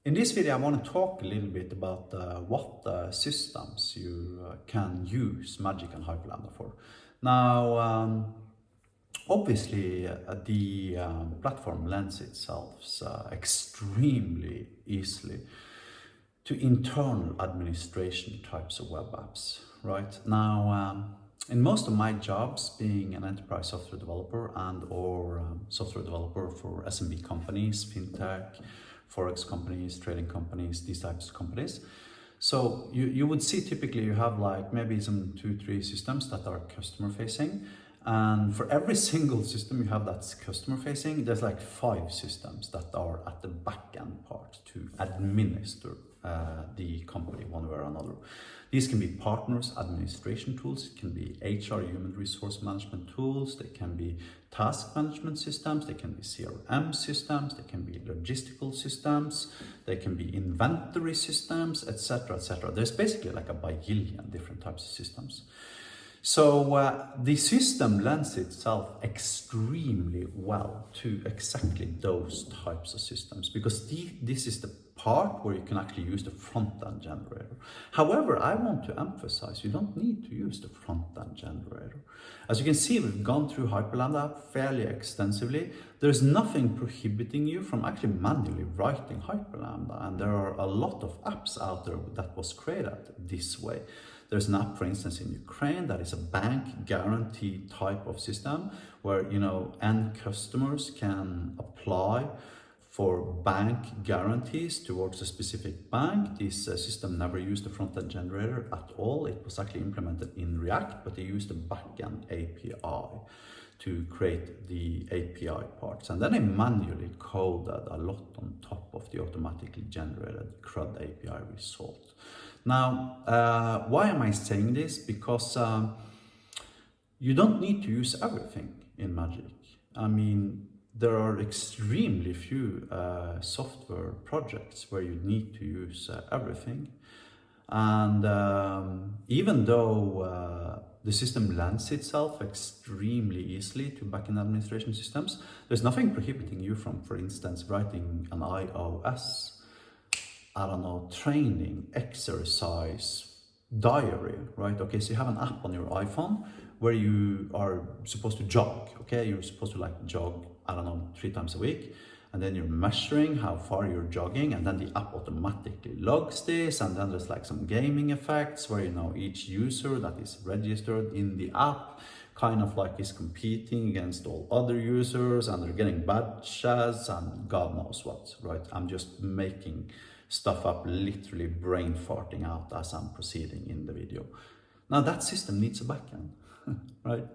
In this video, I want to talk a little bit about what systems you can use Magic and Hyperlambda for. Now, obviously, the platform lends itself extremely easily to internal administration types of web apps, right? Now, in most of my jobs, being an enterprise software developer and/or software developer for SMB companies, fintech, forex companies, trading companies, these types of companies. So you would see typically you have like maybe some 2-3 systems that are customer facing. And for every single system you have that's customer facing, there's like 5 systems that are at the back end part to administer the company one way or another. These can be partners, administration tools, it can be HR, human resource management tools, they can be task management systems, they can be CRM systems, they can be logistical systems, they can be inventory systems, etc., etc. There's basically like a bajillion different types of systems. So the system lends itself extremely well to exactly those types of systems because this is the part where you can actually use the front-end generator. However, I want to emphasize you don't need to use the front-end generator. As you can see, we've gone through Hyperlambda fairly extensively. There's nothing prohibiting you from actually manually writing Hyperlambda, and there are a lot of apps out there that was created this way. There's an app, for instance, in Ukraine that is a bank guarantee type of system where, end customers can apply for bank guarantees towards a specific bank. This system never used the front-end generator at all. It was actually implemented in React, but they used the back-end API to create the API parts. And then they manually coded a lot on top of the automatically generated CRUD API result. Now, why am I saying this? Because you don't need to use everything in Magic. I mean, there are extremely few software projects where you need to use everything. And even though the system lends itself extremely easily to backend administration systems, there's nothing prohibiting you from, for instance, writing an iOS, training, exercise, diary, right? Okay, so you have an app on your iPhone where you are supposed to jog, okay? You're supposed to jog, 3 times a week, and then you're measuring how far you're jogging, and then the app automatically logs this, and then there's some gaming effects where, each user that is registered in the app kind of is competing against all other users, and they're getting badges and God knows what, right? I'm just making stuff up, literally brain farting out as I'm proceeding in the video. Now that system needs a backend, right?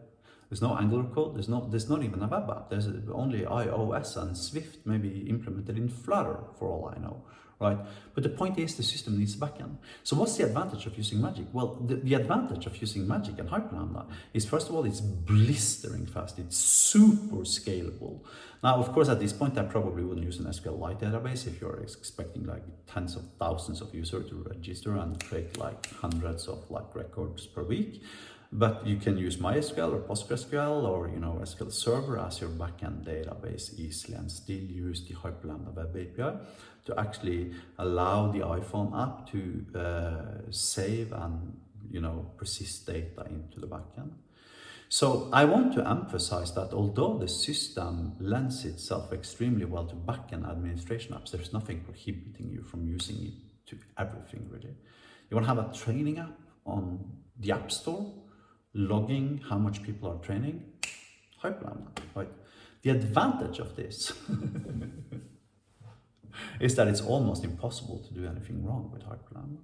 There's no Angular code, there's not even a web app. There's only iOS and Swift maybe implemented in Flutter for all I know, right? But the point is the system needs a backend. So what's the advantage of using Magic? Well, the advantage of using Magic and Hyperlambda is, first of all, it's blistering fast. It's super scalable. Now, of course, at this point, I probably wouldn't use an SQLite database if you're expecting tens of thousands of users to register and create hundreds of records per week. But you can use MySQL or PostgreSQL or SQL Server as your backend database easily and still use the Hyperlambda web API to actually allow the iPhone app to save and persist data into the backend. So I want to emphasize that although the system lends itself extremely well to backend administration apps, there's nothing prohibiting you from using it to everything really. You want to have a training app on the App Store, logging how much people are training, Hyperlambda, right? The advantage of this is that it's almost impossible to do anything wrong with Hyperlambda.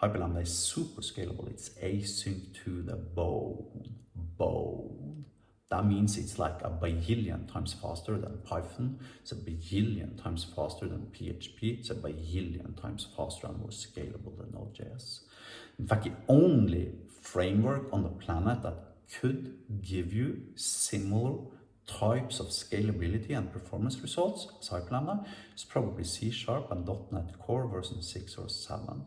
Hyperlambda is super scalable. It's async to the bone. That means it's a bajillion times faster than Python. It's a bajillion times faster than PHP. It's a bajillion times faster and more scalable than Node.js. In fact, the only framework on the planet that could give you similar types of scalability and performance results as Hyperlambda is probably C# and .NET Core version 6 or 7.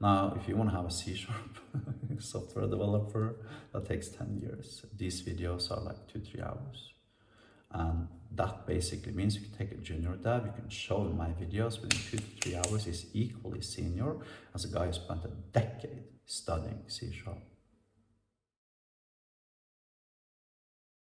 Now, if you want to have a C# software developer, that takes 10 years. These videos are 2-3 hours. And that basically means you can take a junior dev, you can show him my videos within 2 to 3 hours. He's equally senior as a guy who spent a decade studying C#.